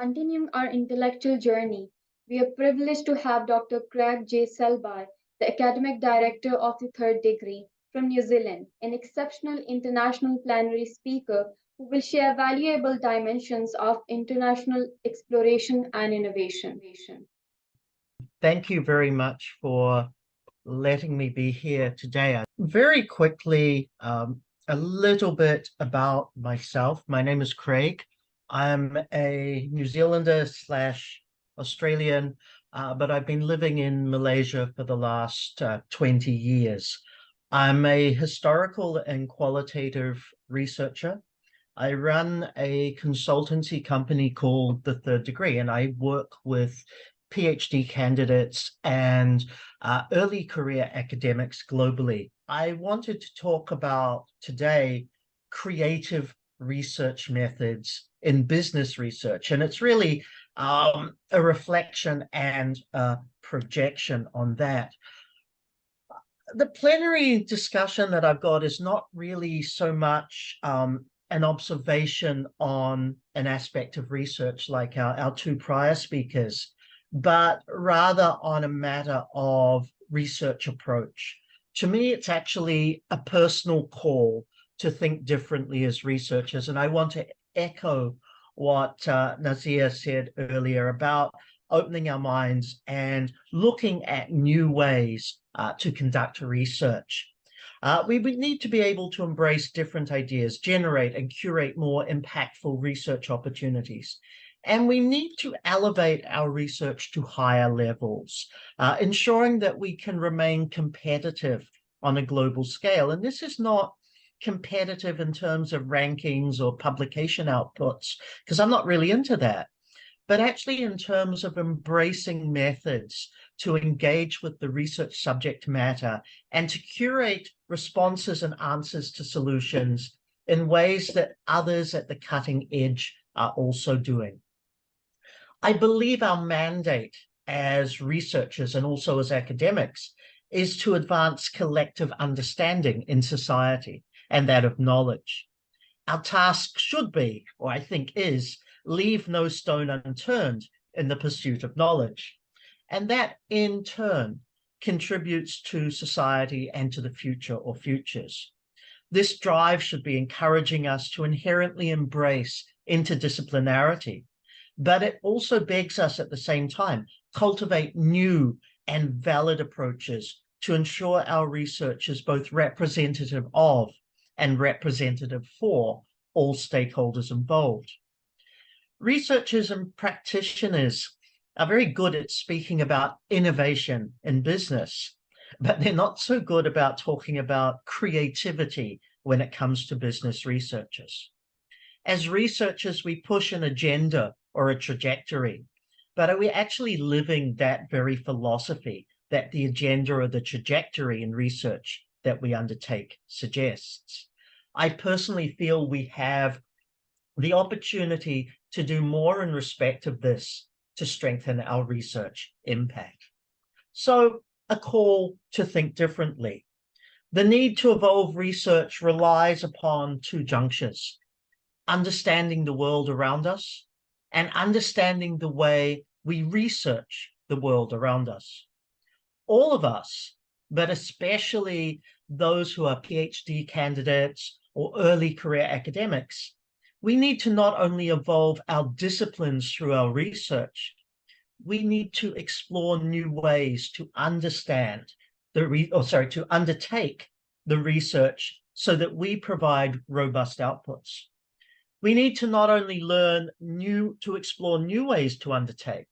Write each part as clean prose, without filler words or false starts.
Continuing our intellectual journey, we are privileged to have Dr. Craig J. Selby, the Academic Director of the Third Degree from New Zealand, an exceptional international plenary speaker who will share valuable dimensions of international exploration and innovation. Thank you very much for letting me be here today. Very quickly, a little bit about myself. My name is Craig. I'm a New Zealander / Australian, but I've been living in Malaysia for the last 20 years. I'm a historical and qualitative researcher. I run a consultancy company called The Third Degree, and I work with PhD candidates and early career academics globally. I wanted to talk about today creative research methods in business research, and it's really a reflection and a projection on that. The plenary discussion that I've got is not really so much an observation on an aspect of research like our two prior speakers, but rather on a matter of research approach. To me, it's actually a personal call to think differently as researchers. And I want to echo what Nazia said earlier about opening our minds and looking at new ways to conduct research. We would need to be able to embrace different ideas, generate and curate more impactful research opportunities. And we need to elevate our research to higher levels, ensuring that we can remain competitive on a global scale. And this is not competitive in terms of rankings or publication outputs, because I'm not really into that, but actually in terms of embracing methods to engage with the research subject matter and to curate responses and answers to solutions in ways that others at the cutting edge are also doing. I believe our mandate as researchers and also as academics is to advance collective understanding in society and that of knowledge. Our task should be, or I think is, leave no stone unturned in the pursuit of knowledge. And that in turn contributes to society and to the future or futures. This drive should be encouraging us to inherently embrace interdisciplinarity, but it also begs us at the same time cultivate new and valid approaches to ensure our research is both representative of and representative for all stakeholders involved. Researchers and practitioners are very good at speaking about innovation in business, but they're not so good about talking about creativity when it comes to business researchers. As researchers, we push an agenda or a trajectory, but are we actually living that very philosophy that the agenda or the trajectory in research that we undertake suggests? I personally feel we have the opportunity to do more in respect of this to strengthen our research impact. So, a call to think differently. The need to evolve research relies upon two junctures: understanding the world around us and understanding the way we research the world around us. All of us, but especially those who are PhD candidates or early career academics, we need to not only evolve our disciplines through our research, we need to explore new ways to understand to undertake the research so that we provide robust outputs. We need to not only explore new ways to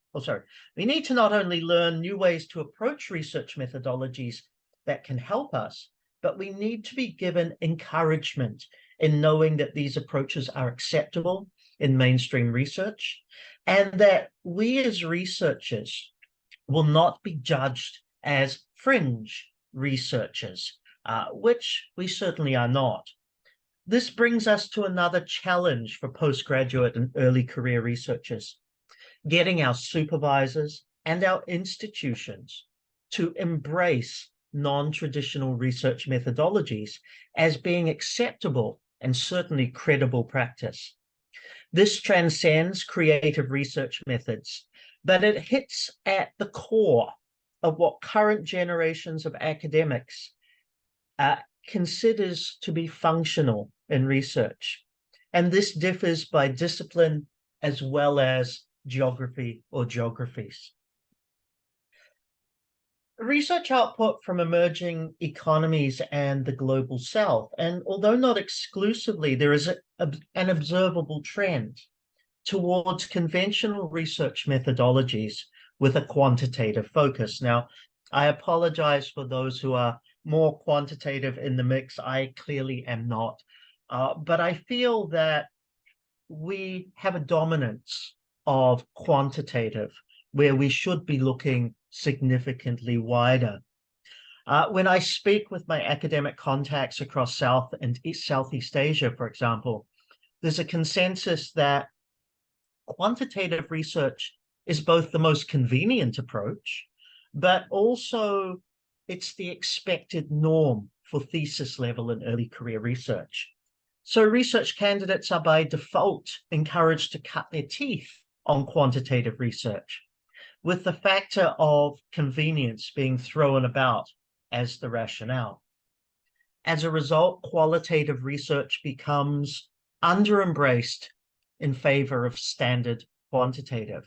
we need to not only learn new ways to approach research methodologies that can help us, but we need to be given encouragement in knowing that these approaches are acceptable in mainstream research, and that we as researchers will not be judged as fringe researchers, which we certainly are not. This brings us to another challenge for postgraduate and early career researchers: getting our supervisors and our institutions to embrace non-traditional research methodologies as being acceptable and certainly credible practice. This transcends creative research methods, but it hits at the core of what current generations of academics considers to be functional in research. And this differs by discipline as well as geography or geographies. Research output from emerging economies and the global south, and although not exclusively, there is an observable trend towards conventional research methodologies with a quantitative focus. Now, I apologize for those who are more quantitative in the mix. I clearly am not, but I feel that we have a dominance of quantitative where we should be looking significantly wider. When I speak with my academic contacts across South and Southeast Asia, for example, there's a consensus that quantitative research is both the most convenient approach, but also it's the expected norm for thesis level and early career research. So research candidates are by default encouraged to cut their teeth on quantitative research, with the factor of convenience being thrown about as the rationale. As a result, qualitative research becomes under-embraced in favor of standard quantitative.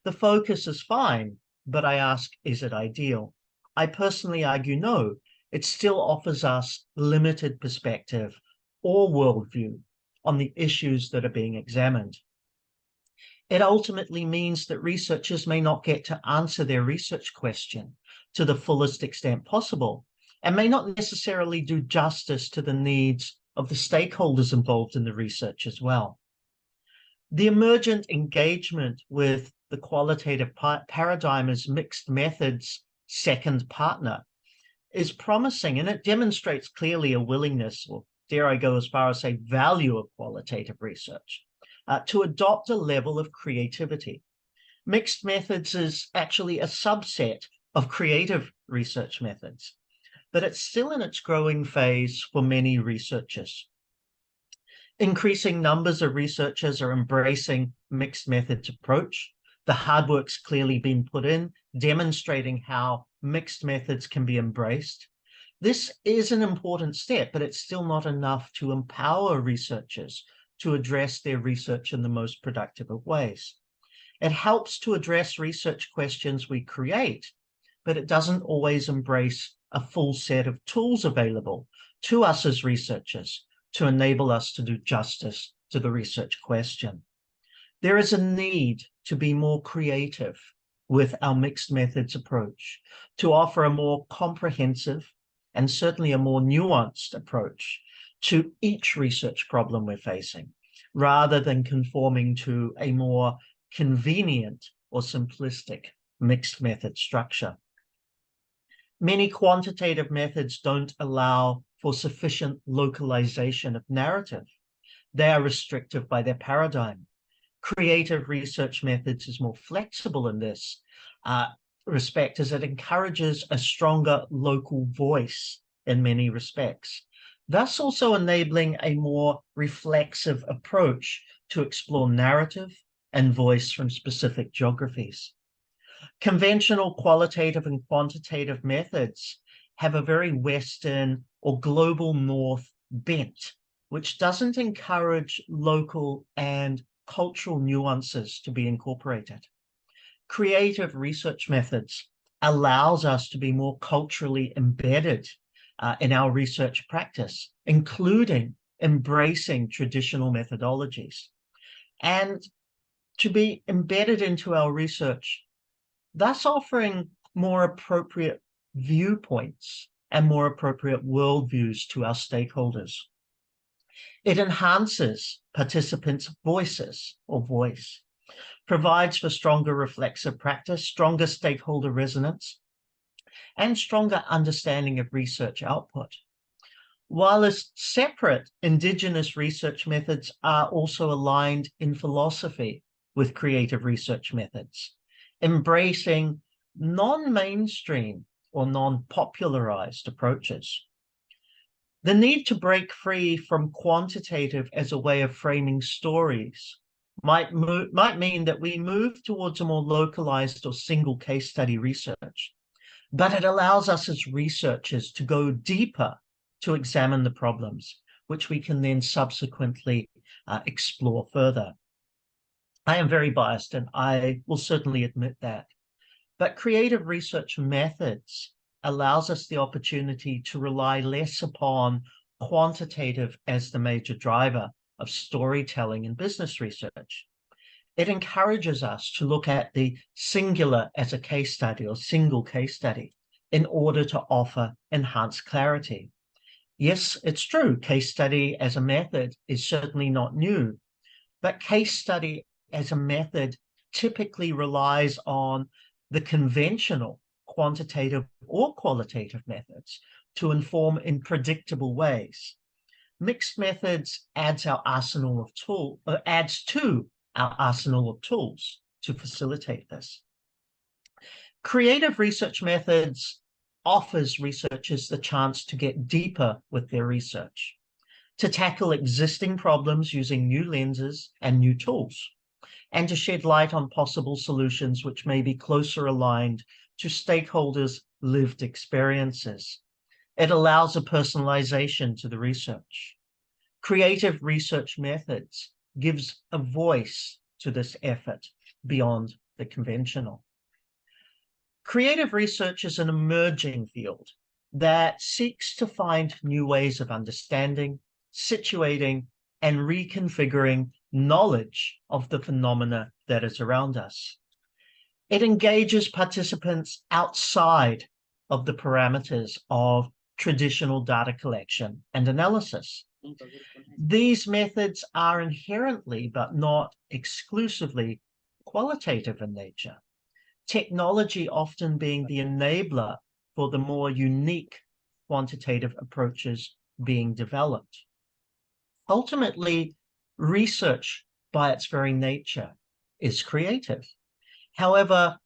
The focus is fine, but I ask, is it ideal? I personally argue no. It still offers us limited perspective or worldview on the issues that are being examined. It ultimately means that researchers may not get to answer their research question to the fullest extent possible, and may not necessarily do justice to the needs of the stakeholders involved in the research as well. The emergent engagement with the qualitative paradigm as mixed methods second partner is promising, and it demonstrates clearly a willingness, or dare I go as far as say value of qualitative research, to adopt a level of creativity. Mixed methods is actually a subset of creative research methods, but it's still in its growing phase for many researchers. Increasing numbers of researchers are embracing mixed methods approach. The hard work's clearly been put in, demonstrating how mixed methods can be embraced. This is an important step, but it's still not enough to empower researchers to address their research in the most productive of ways. It helps to address research questions we create, but it doesn't always embrace a full set of tools available to us as researchers to enable us to do justice to the research question. There is a need to be more creative with our mixed methods approach, to offer a more comprehensive and certainly a more nuanced approach to each research problem we're facing, rather than conforming to a more convenient or simplistic mixed method structure. Many quantitative methods don't allow for sufficient localization of narrative. They are restrictive by their paradigm. Creative research methods is more flexible in this respect, as it encourages a stronger local voice in many respects, thus also enabling a more reflexive approach to explore narrative and voice from specific geographies. Conventional qualitative and quantitative methods have a very Western or global North bent, which doesn't encourage local and cultural nuances to be incorporated. Creative research methods allows us to be more culturally embedded in our research practice, including embracing traditional methodologies, and to be embedded into our research, thus offering more appropriate viewpoints and more appropriate worldviews to our stakeholders. It enhances participants' voices or voice, provides for stronger reflexive practice, stronger stakeholder resonance, and stronger understanding of research output. While as separate, Indigenous research methods are also aligned in philosophy with creative research methods, embracing non-mainstream or non-popularized approaches. The need to break free from quantitative as a way of framing stories might mean that we move towards a more localized or single case study research, but it allows us as researchers to go deeper to examine the problems, which we can then subsequently explore further. I am very biased, and I will certainly admit that. But creative research methods allows us the opportunity to rely less upon quantitative as the major driver of storytelling and business research. It encourages us to look at the singular as a case study or single case study in order to offer enhanced clarity. Yes, it's true, case study as a method is certainly not new, but case study as a method typically relies on the conventional quantitative or qualitative methods to inform in predictable ways. Mixed methods adds to our arsenal of tools to facilitate this. Creative research methods offers researchers the chance to get deeper with their research, to tackle existing problems using new lenses and new tools, and to shed light on possible solutions which may be closer aligned to stakeholders' lived experiences. It allows a personalization to the research. Creative research methods gives a voice to this effort beyond the conventional. Creative research is an emerging field that seeks to find new ways of understanding, situating, and reconfiguring knowledge of the phenomena that is around us. It engages participants outside of the parameters of traditional data collection and analysis. These methods are inherently, but not exclusively, qualitative in nature, technology often being the enabler for the more unique quantitative approaches being developed. Ultimately, research by its very nature is creative. However,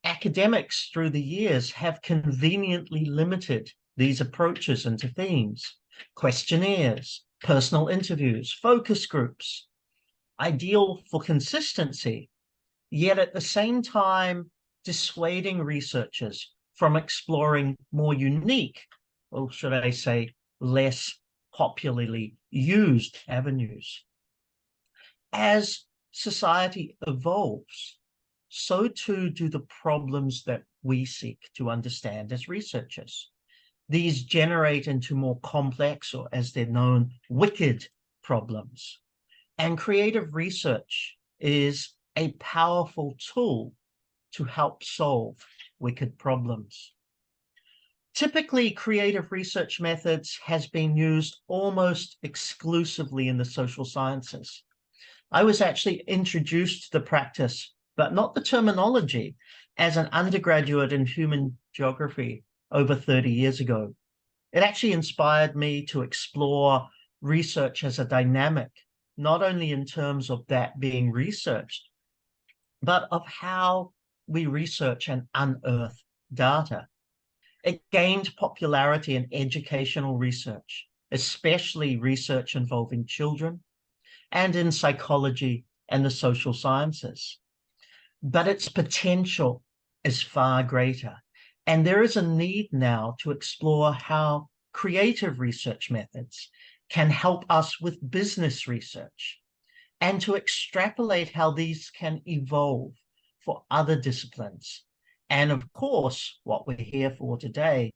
academics through the years have conveniently limited these approaches into themes, questionnaires, personal interviews, focus groups, ideal for consistency, yet at the same time dissuading researchers from exploring more unique, or should I say, less popularly used avenues. As society evolves, so too do the problems that we seek to understand as researchers. These generate into more complex, or as they're known, wicked problems. And creative research is a powerful tool to help solve wicked problems. Typically, creative research methods has been used almost exclusively in the social sciences. I was actually introduced to the practice, but not the terminology, as an undergraduate in human geography over 30 years ago. It actually inspired me to explore research as a dynamic, not only in terms of that being researched, but of how we research and unearth data. It gained popularity in educational research, especially research involving children, and in psychology and the social sciences. But its potential is far greater. And there is a need now to explore how creative research methods can help us with business research, and to extrapolate how these can evolve for other disciplines. And of course, what we're here for today,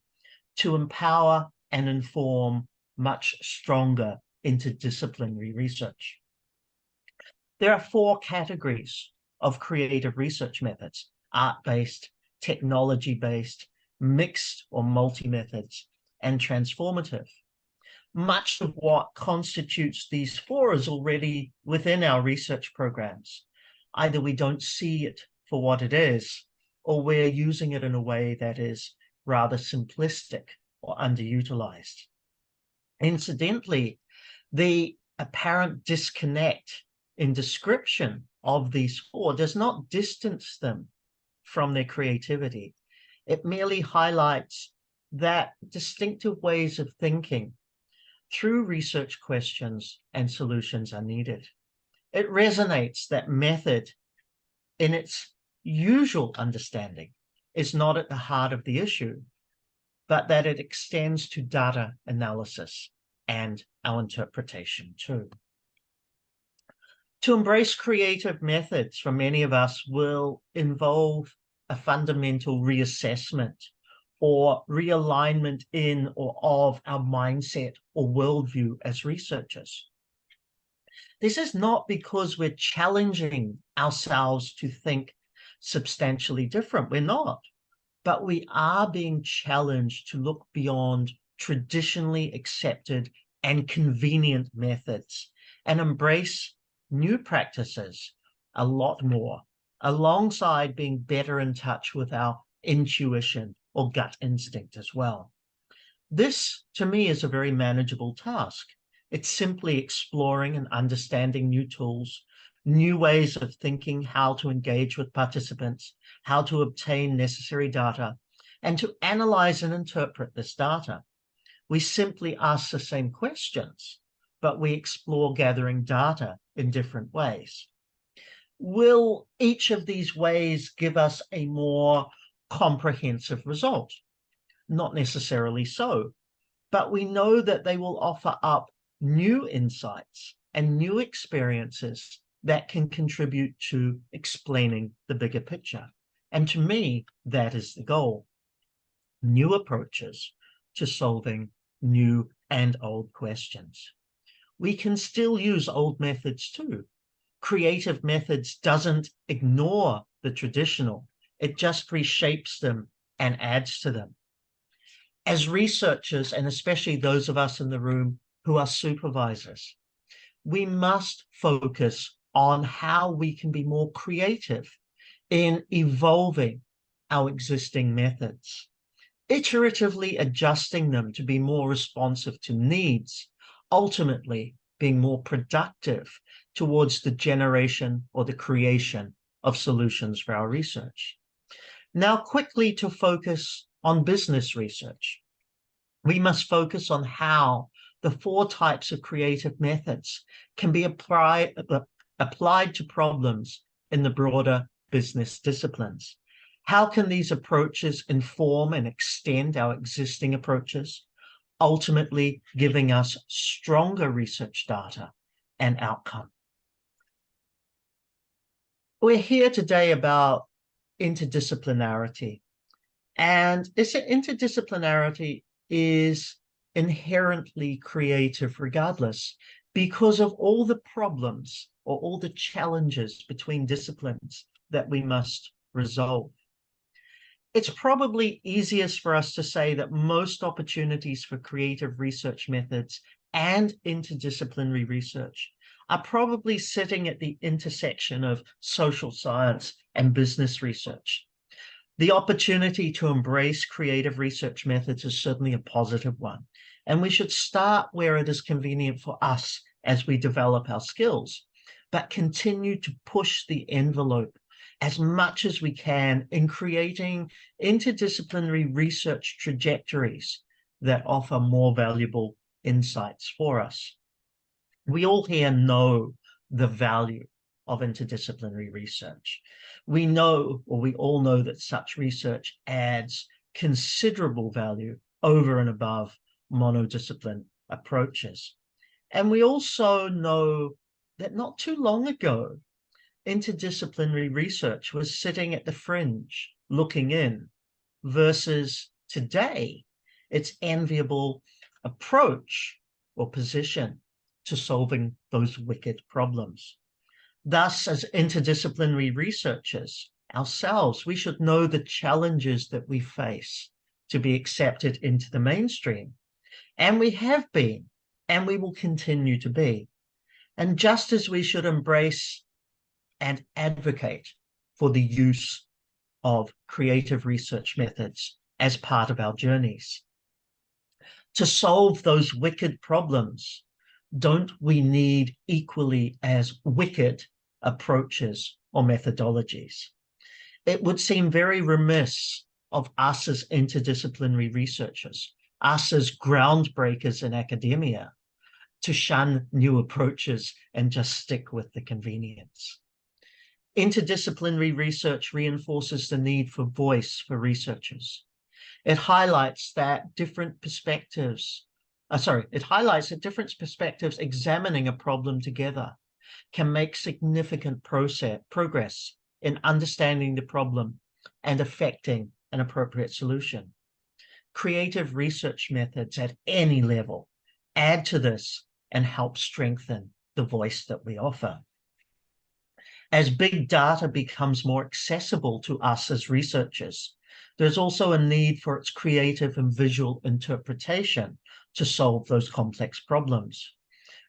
to empower and inform much stronger interdisciplinary research. There are 4 categories of creative research methods: art-based, technology-based, mixed or multi-methods, and transformative. Much of what constitutes these 4 is already within our research programs. Either we don't see it for what it is, or we're using it in a way that is rather simplistic or underutilized. Incidentally, the apparent disconnect in description of these 4 does not distance them from their creativity. It merely highlights that distinctive ways of thinking through research questions and solutions are needed. It resonates that method in its usual understanding is not at the heart of the issue, but that it extends to data analysis and our interpretation too. To embrace creative methods for many of us will involve a fundamental reassessment or realignment in or of our mindset or worldview as researchers. This is not because we're challenging ourselves to think substantially different. We're not. But we are being challenged to look beyond traditionally accepted and convenient methods and embrace new practices a lot more, alongside being better in touch with our intuition or gut instinct as well. This, to me, is a very manageable task. It's simply exploring and understanding new tools, new ways of thinking, how to engage with participants, how to obtain necessary data, and to analyze and interpret this data. We simply ask the same questions, but we explore gathering data in different ways. Will each of these ways give us a more comprehensive result? Not necessarily so, but we know that they will offer up new insights and new experiences that can contribute to explaining the bigger picture. And to me, that is the goal. New approaches to solving new and old questions. We can still use old methods too. Creative methods doesn't ignore the traditional. It just reshapes them and adds to them. As researchers, and especially those of us in the room who are supervisors, we must focus on how we can be more creative in evolving our existing methods, iteratively adjusting them to be more responsive to needs, ultimately being more productive towards the generation or the creation of solutions for our research. Now, quickly to focus on business research. We must focus on how the 4 types of creative methods can be applied to problems in the broader business disciplines. How can these approaches inform and extend our existing approaches, ultimately giving us stronger research data and outcome? We're here today about interdisciplinarity, and interdisciplinarity is inherently creative regardless, because of all the problems or all the challenges between disciplines that we must resolve. It's probably easiest for us to say that most opportunities for creative research methods and interdisciplinary research are probably sitting at the intersection of social science and business research. The opportunity to embrace creative research methods is certainly a positive one, and we should start where it is convenient for us as we develop our skills, but continue to push the envelope as much as we can in creating interdisciplinary research trajectories that offer more valuable insights for us. We all here know the value of interdisciplinary research. We know, or we all know, that such research adds considerable value over and above monodiscipline approaches. And we also know that not too long ago, interdisciplinary research was sitting at the fringe, looking in, versus today, its enviable approach or position to solving those wicked problems. Thus, as interdisciplinary researchers ourselves, we should know the challenges that we face to be accepted into the mainstream. And we have been, and we will continue to be. And just as we should embrace and advocate for the use of creative research methods as part of our journeys, to solve those wicked problems, don't we need equally as wicked approaches or methodologies? It would seem very remiss of us as interdisciplinary researchers, us as groundbreakers in academia, to shun new approaches and just stick with the convenience. Interdisciplinary research reinforces the need for voice for researchers. It highlights that different perspectives examining a problem together can make significant progress in understanding the problem and affecting an appropriate solution. Creative research methods at any level add to this and help strengthen the voice that we offer. As big data becomes more accessible to us as researchers, there's also a need for its creative and visual interpretation to solve those complex problems.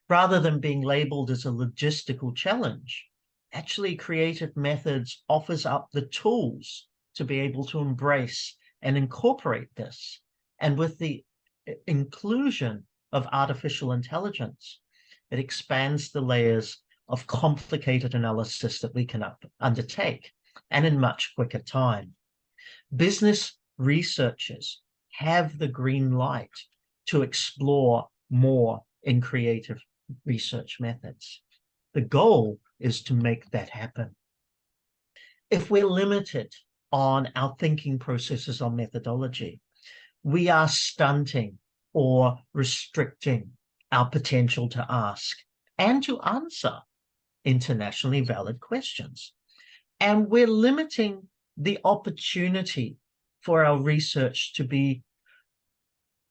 Rather than being labeled as a logistical challenge, actually creative methods offers up the tools to be able to embrace and incorporate this. And with the inclusion of artificial intelligence, it expands the layers of complicated analysis that we can undertake, and in much quicker time. Business researchers have the green light to explore more in creative research methods. The goal is to make that happen. If we're limited on our thinking processes or methodology, we are stunting or restricting our potential to ask and to answer internationally valid questions. And we're limiting the opportunity for our research to be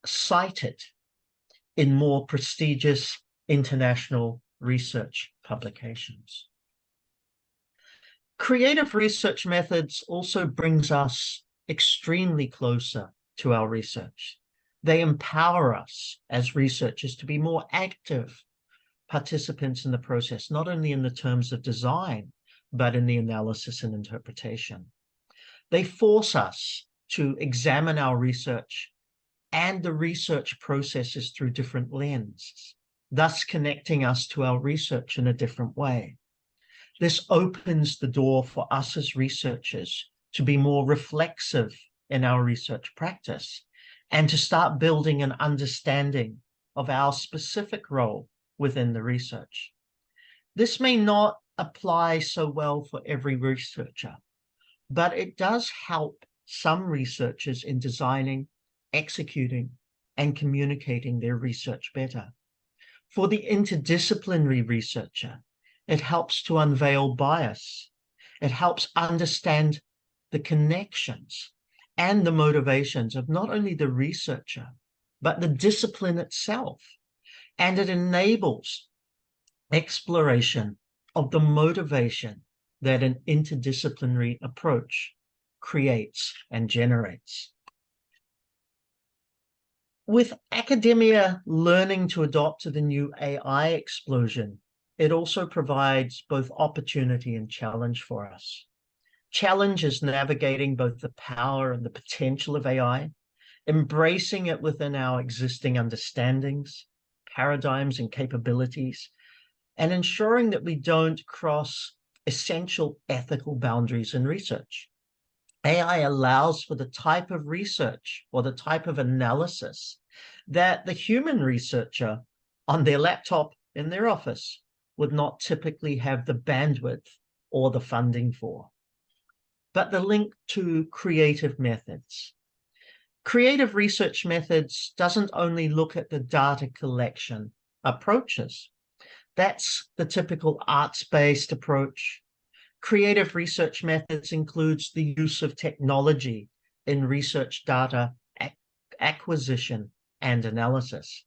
cited in more prestigious international research publications. Creative research methods also brings us extremely closer to our research. They empower us as researchers to be more active participants in the process, not only in the terms of design, but in the analysis and interpretation. They force us to examine our research and the research processes through different lenses, thus connecting us to our research in a different way. This opens the door for us as researchers to be more reflexive in our research practice and to start building an understanding of our specific role within the research. This may not apply so well for every researcher, but it does help some researchers in designing, executing, and communicating their research better. For the interdisciplinary researcher, it helps to unveil bias. It helps understand the connections and the motivations of not only the researcher, but the discipline itself. And it enables exploration of the motivation that an interdisciplinary approach creates and generates. With academia learning to adopt to the new AI explosion, it also provides both opportunity and challenge for us. Challenge is navigating both the power and the potential of AI, embracing it within our existing understandings, paradigms, and capabilities, and ensuring that we don't cross essential ethical boundaries in research. AI allows for the type of research or the type of analysis that the human researcher on their laptop in their office would not typically have the bandwidth or the funding for. But the link to creative methods. Creative research methods doesn't only look at the data collection approaches. That's the typical arts-based approach. Creative research methods includes the use of technology in research data acquisition and analysis,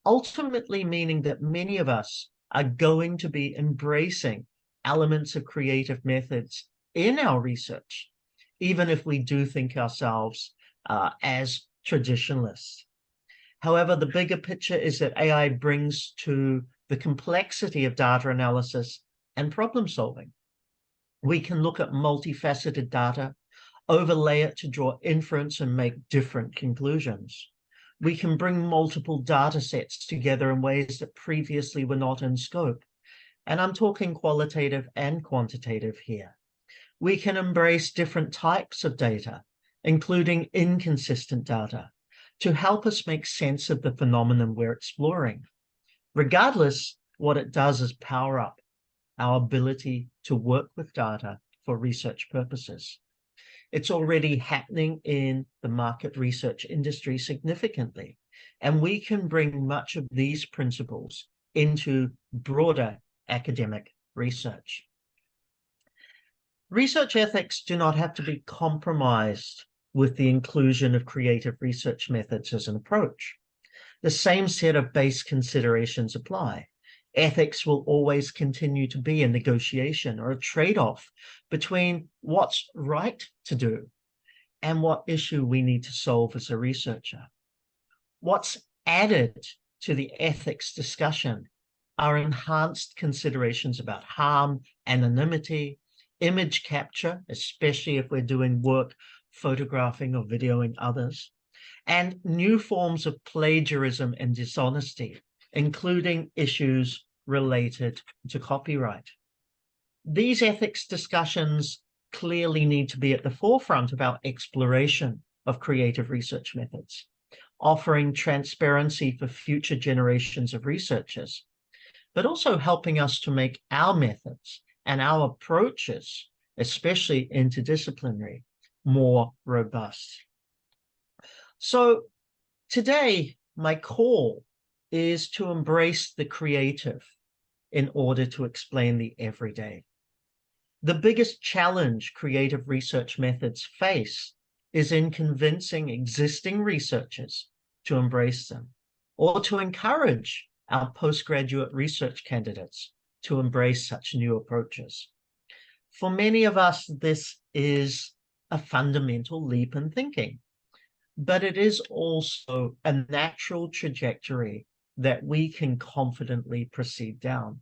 ultimately meaning that many of us are going to be embracing elements of creative methods in our research, even if we do think ourselves as traditionalists. However, the bigger picture is that AI brings to the complexity of data analysis and problem solving. We can look at multifaceted data, overlay it to draw inference and make different conclusions. We can bring multiple data sets together in ways that previously were not in scope. And I'm talking qualitative and quantitative here. We can embrace different types of data, including inconsistent data, to help us make sense of the phenomenon we're exploring. Regardless, what it does is power up our ability to work with data for research purposes. It's already happening in the market research industry significantly, and we can bring much of these principles into broader academic research. Research ethics do not have to be compromised with the inclusion of creative research methods as an approach. The same set of base considerations apply. Ethics will always continue to be a negotiation or a trade-off between what's right to do and what issue we need to solve as a researcher. What's added to the ethics discussion are enhanced considerations about harm, anonymity, image capture, especially if we're doing work photographing or videoing others, and new forms of plagiarism and dishonesty, including issues related to copyright. These ethics discussions clearly need to be at the forefront of our exploration of creative research methods, offering transparency for future generations of researchers, but also helping us to make our methods and our approaches, especially interdisciplinary, more robust. So today, my call is to embrace the creative in order to explain the everyday. The biggest challenge creative research methods face is in convincing existing researchers to embrace them, or to encourage our postgraduate research candidates to embrace such new approaches. For many of us, this is a fundamental leap in thinking, but it is also a natural trajectory that we can confidently proceed down.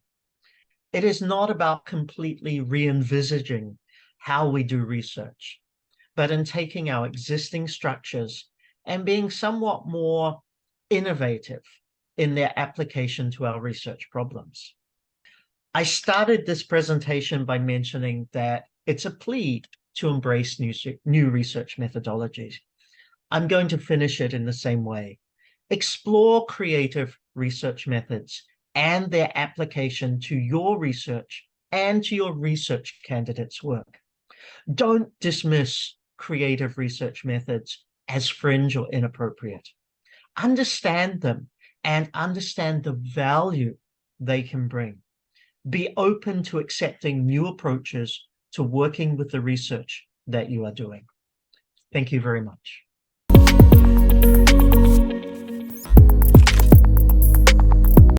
It is not about completely re-envisaging how we do research, but in taking our existing structures and being somewhat more innovative in their application to our research problems. I started this presentation by mentioning that it's a plea to embrace new research methodologies. I'm going to finish it in the same way. Explore creative research methods and their application to your research and to your research candidates' work. Don't dismiss creative research methods as fringe or inappropriate. Understand them and understand the value they can bring. Be open to accepting new approaches to working with the research that you are doing. Thank you very much.